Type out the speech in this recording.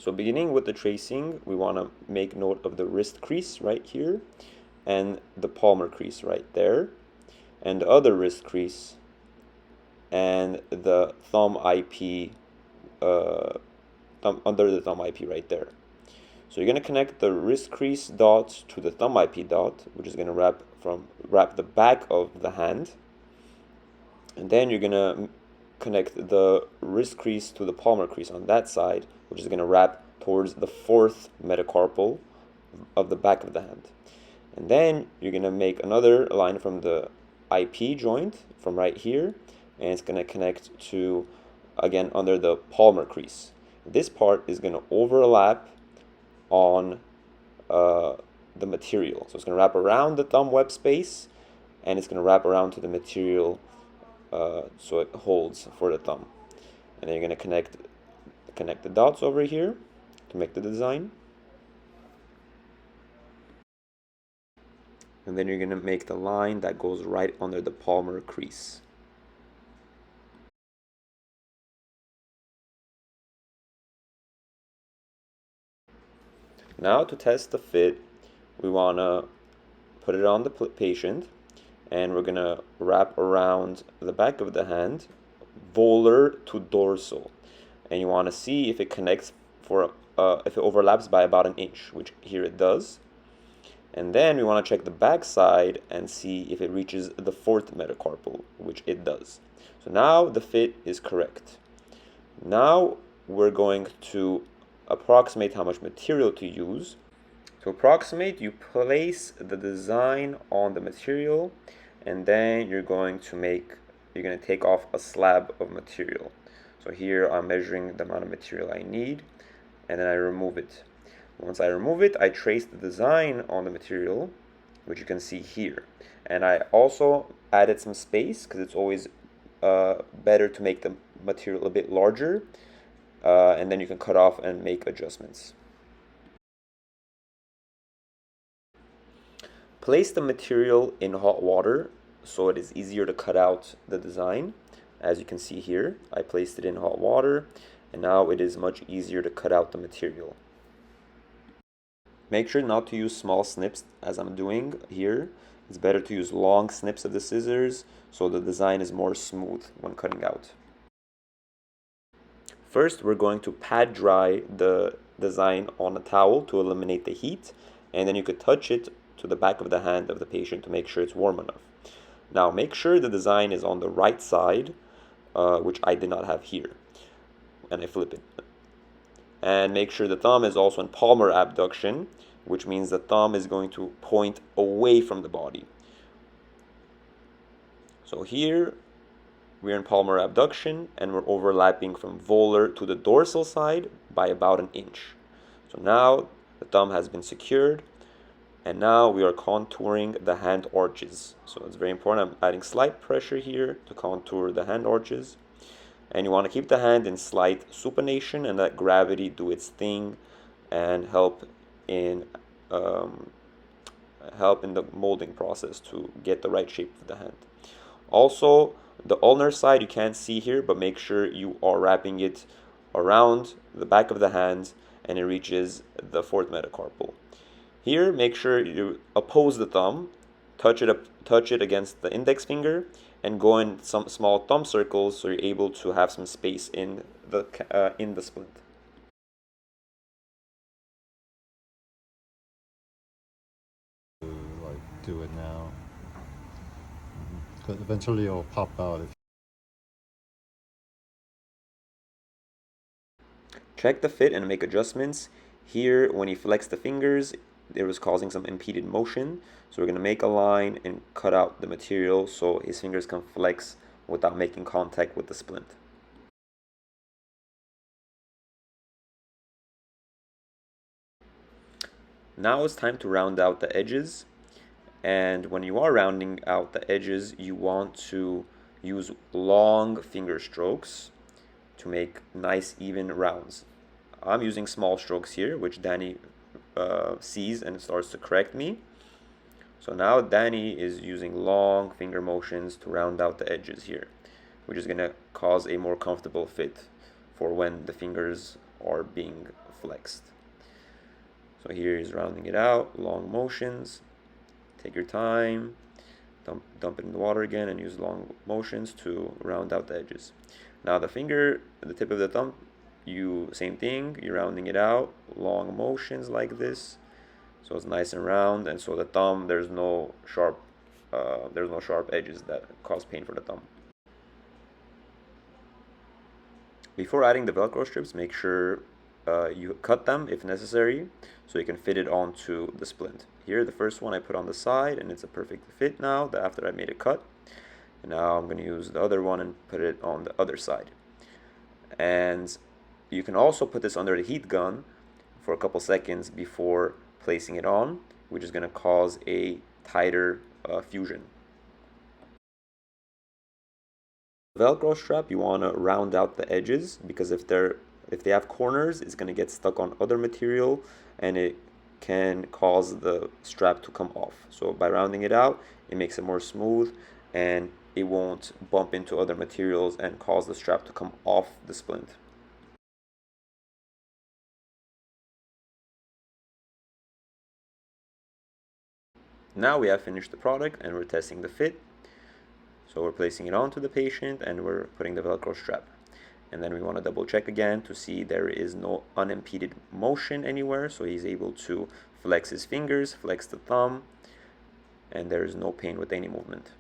So beginning with the tracing, we want to make note of the wrist crease right here and the palmar crease right there, and the other wrist crease and the thumb IP under the thumb IP right there. So you're going to connect the wrist crease dot to the thumb IP dot, which is going to wrap the back of the hand, and then you're going to connect the wrist crease to the palmar crease on that side, which is going to wrap towards the fourth metacarpal of the back of the hand. And then you're going to make another line from the IP joint from right here, and it's going to connect to, again, under the palmar crease. This part is going to overlap on the material. So it's going to wrap around the thumb web space, and it's going to wrap around to the material so it holds for the thumb. And then you're going to connect the dots over here to make the design. And then you're going to make the line that goes right under the palmar crease. Now to test the fit, we want to put it on the patient, and we're going to wrap around the back of the hand, volar to dorsal. And you want to see if it connects if it overlaps by about 1 inch, which here it does. And then we want to check the back side and see if it reaches the fourth metacarpal, which it does. So now the fit is correct. Now we're going to approximate how much material to use. To approximate, you place the design on the material, and then you're going to take off a slab of material. So here I'm measuring the amount of material I need, and then I remove it. Once I remove it, I trace the design on the material, which you can see here. And I also added some space, because it's always better to make the material a bit larger, and then you can cut off and make adjustments. Place the material in hot water so it is easier to cut out the design. As you can see here, I placed it in hot water, and now it is much easier to cut out the material. Make sure not to use small snips as I'm doing here. It's better to use long snips of the scissors so the design is more smooth when cutting out. First, we're going to pad dry the design on a towel to eliminate the heat, and then you could touch it to the back of the hand of the patient to make sure it's warm enough. Now make sure the design is on the right side, which I did not have here, and I flip it. And make sure the thumb is also in palmar abduction, which means the thumb is going to point away from the body. So here we're in palmar abduction, and we're overlapping from volar to the dorsal side by about 1 inch. So now the thumb has been secured, and now we are contouring the hand arches. So it's very important. I'm adding slight pressure here to contour the hand arches. And you want to keep the hand in slight supination and let gravity do its thing and help in the molding process to get the right shape of the hand. Also, the ulnar side you can't see here, but make sure you are wrapping it around the back of the hand and it reaches the fourth metacarpal. Here, make sure you oppose the thumb, touch it against the index finger, and go in some small thumb circles so you're able to have some space in the splint. Like do it now, because eventually it'll pop out. Check the fit and make adjustments. Here, when he flexed the fingers, it was causing some impeded motion. So we're going to make a line and cut out the material so his fingers can flex without making contact with the splint. Now it's time to round out the edges. And when you are rounding out the edges, you want to use long finger strokes to make nice even rounds. I'm using small strokes here, which Danny sees and starts to correct me. So now Danny is using long finger motions to round out the edges here, which is going to cause a more comfortable fit for when the fingers are being flexed. So here he's rounding it out, long motions. Take your time, dump it in the water again, and use long motions to round out the edges. Now the finger, the tip of the thumb, same thing, you're rounding it out, long motions like this, so it's nice and round, and so the thumb, there's no sharp edges that cause pain for the thumb. Before adding the Velcro strips, make sure you cut them if necessary so you can fit it onto the splint. Here, the first one I put on the side, and it's a perfect fit now after I made a cut. And now I'm going to use the other one and put it on the other side. And you can also put this under the heat gun for a couple seconds before placing it on, which is going to cause a tighter fusion. Velcro strap, you want to round out the edges, because if they have corners, it's going to get stuck on other material and it can cause the strap to come off. So by rounding it out, it makes it more smooth and it won't bump into other materials and cause the strap to come off the splint. Now we have finished the product and we're testing the fit. So we're placing it onto the patient and we're putting the Velcro strap. And then we want to double check again to see there is no unimpeded motion anywhere. So he's able to flex his fingers, flex the thumb, and there is no pain with any movement.